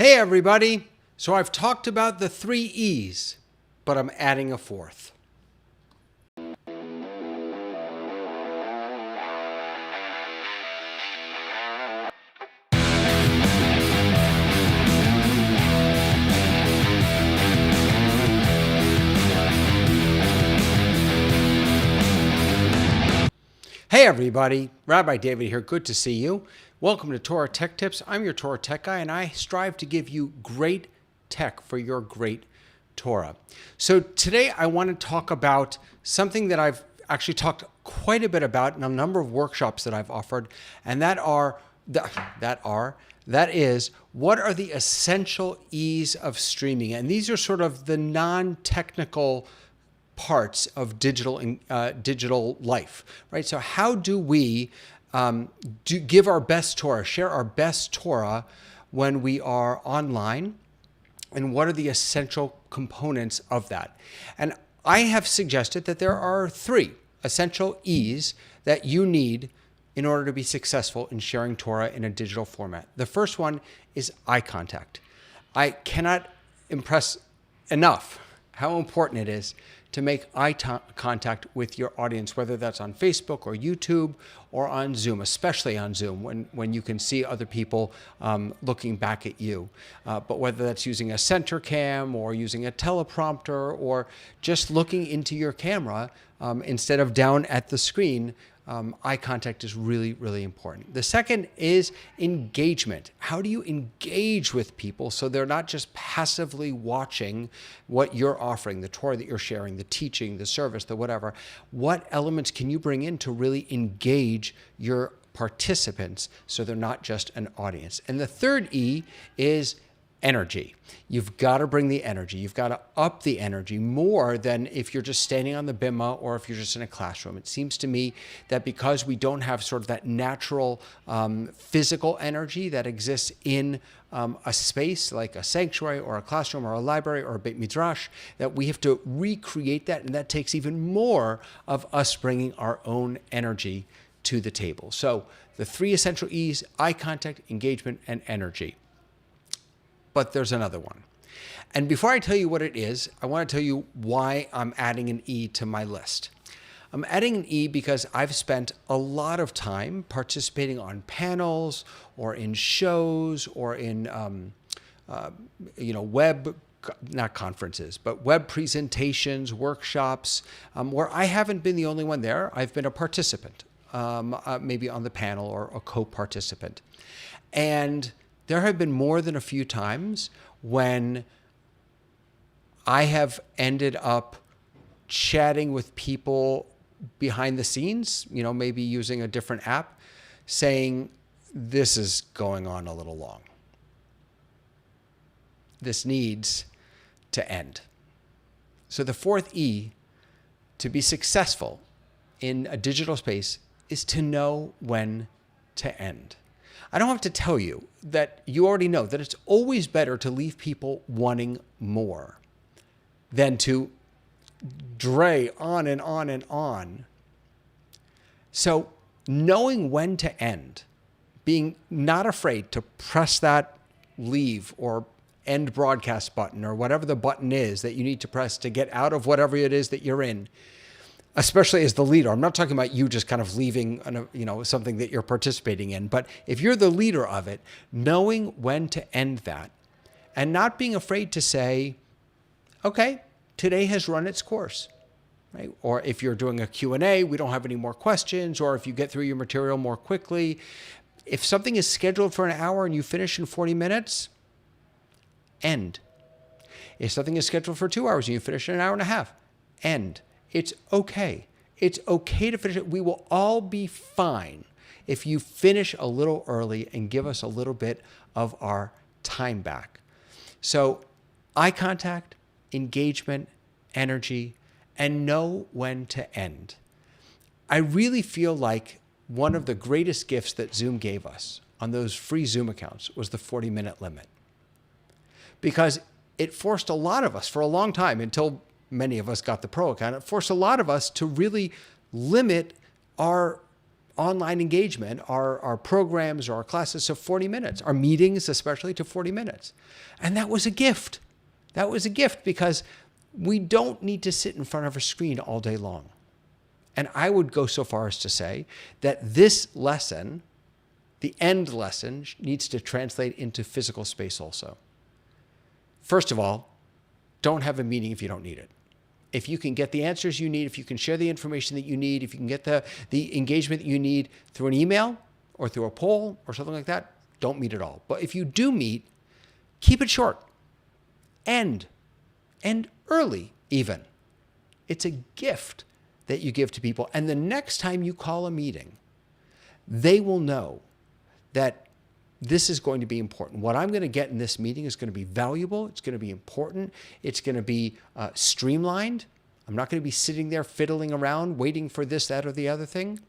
Hey everybody! So I've talked about the 3 E's, but I'm adding a 4th. Hey everybody, Rabbi David here, good to see you. Welcome to Torah Tech Tips. I'm your Torah Tech guy and I strive to give you great tech for your great Torah. So today I want to talk about something that I've actually talked quite a bit about in a number of workshops that I've offered, and that is what are the essential E's of streaming? And these are sort of the non-technical parts of digital life, right? So how do we give our best Torah, share our best Torah when we are online, and what are the essential components of that? And I have suggested that there are 3 essential E's that you need in order to be successful in sharing Torah in a digital format. The first one is eye contact. I cannot impress enough how important it is to make eye contact with your audience, whether that's on Facebook or YouTube or on Zoom, especially on Zoom when you can see other people looking back at you. But whether that's using a center cam or using a teleprompter or just looking into your camera instead of down at the screen, eye contact is really, really important. The second is engagement. How do you engage with people so they're not just passively watching what you're offering, the Torah that you're sharing, the teaching, the service, the whatever? What elements can you bring in to really engage your participants so they're not just an audience? And the third E is energy. You've got to bring the energy. You've got to up the energy more than if you're just standing on the bimah or if you're just in a classroom. It seems to me that because we don't have sort of that natural physical energy that exists in a space like a sanctuary or a classroom or a library or a Beit Midrash, that we have to recreate that, and that takes even more of us bringing our own energy to the table. So the 3 essential E's: eye contact, engagement, and energy. But there's another one. And before I tell you what it is, I want to tell you why I'm adding an E to my list. I'm adding an E because I've spent a lot of time participating on panels or in shows or in web, not conferences, but web presentations, workshops, where I haven't been the only one there. I've been a participant, maybe on the panel or a co-participant. And there have been more than a few times when I have ended up chatting with people behind the scenes, maybe using a different app, saying, this is going on a little long. This needs to end. So the 4th E to be successful in a digital space is to know when to end. I don't have to tell you that you already know that it's always better to leave people wanting more than to dray on and on and on. So knowing when to end, being not afraid to press that leave or end broadcast button or whatever the button is that you need to press to get out of whatever it is that you're in, especially as the leader. I'm not talking about you just kind of leaving, something that you're participating in, but if you're the leader of it, knowing when to end that and not being afraid to say, okay, today has run its course, right? Or if you're doing a Q&A, we don't have any more questions, or if you get through your material more quickly. If something is scheduled for an hour and you finish in 40 minutes, end. If something is scheduled for 2 hours and you finish in an hour and a half, end. It's okay. It's okay to finish it. We will all be fine if you finish a little early and give us a little bit of our time back. So eye contact, engagement, energy, and know when to end. I really feel like one of the greatest gifts that Zoom gave us on those free Zoom accounts was the 40-minute limit. Because it forced a lot of us for a long time, until many of us got the pro account, it forced a lot of us to really limit our online engagement, our programs or our classes to 40 minutes, our meetings especially to 40 minutes. And that was a gift. That was a gift because we don't need to sit in front of a screen all day long. And I would go so far as to say that this lesson, the end lesson, needs to translate into physical space also. First of all, don't have a meeting if you don't need it. If you can get the answers you need, if you can share the information that you need, if you can get the engagement that you need through an email or through a poll or something like that, don't meet at all. But if you do meet, keep it short. End early even. It's a gift that you give to people. And the next time you call a meeting, they will know that this is going to be important. What I'm going to get in this meeting is going to be valuable. It's going to be important. It's going to be streamlined. I'm not going to be sitting there fiddling around, waiting for this, that, or the other thing.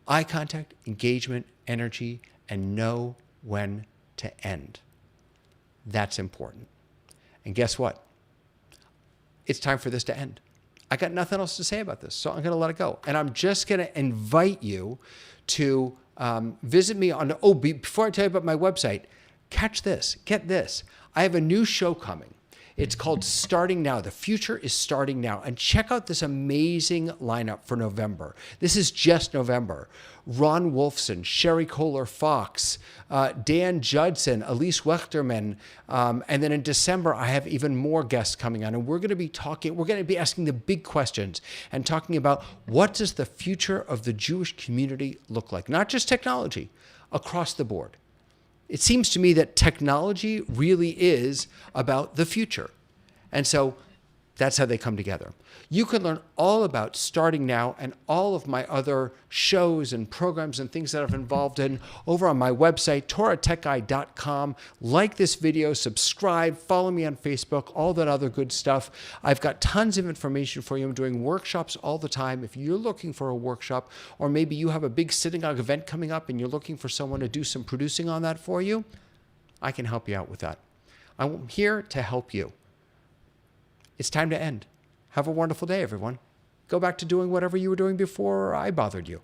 Eye contact, engagement, energy, and know when to end. That's important. And guess what? It's time for this to end. I got nothing else to say about this, so I'm going to let it go. And I'm just going to invite you to visit me on, before I tell you about my website, catch this, get this. I have a new show coming. It's called Starting Now. The future is starting now. And check out this amazing lineup for November. This is just November. Ron Wolfson, Sherry Kohler-Fox, Dan Judson, Elise Wechterman. And then in December, I have even more guests coming on. And we're going to be asking the big questions and talking about what does the future of the Jewish community look like? Not just technology, across the board. It seems to me that technology really is about the future. And so that's how they come together. You can learn all about Starting Now and all of my other shows and programs and things that I've involved in over on my website, TorahTechGuy.com. Like this video, subscribe, follow me on Facebook, all that other good stuff. I've got tons of information for you. I'm doing workshops all the time. If you're looking for a workshop, or maybe you have a big synagogue event coming up and you're looking for someone to do some producing on that for you, I can help you out with that. I'm here to help you. It's time to end. Have a wonderful day, everyone. Go back to doing whatever you were doing before I bothered you.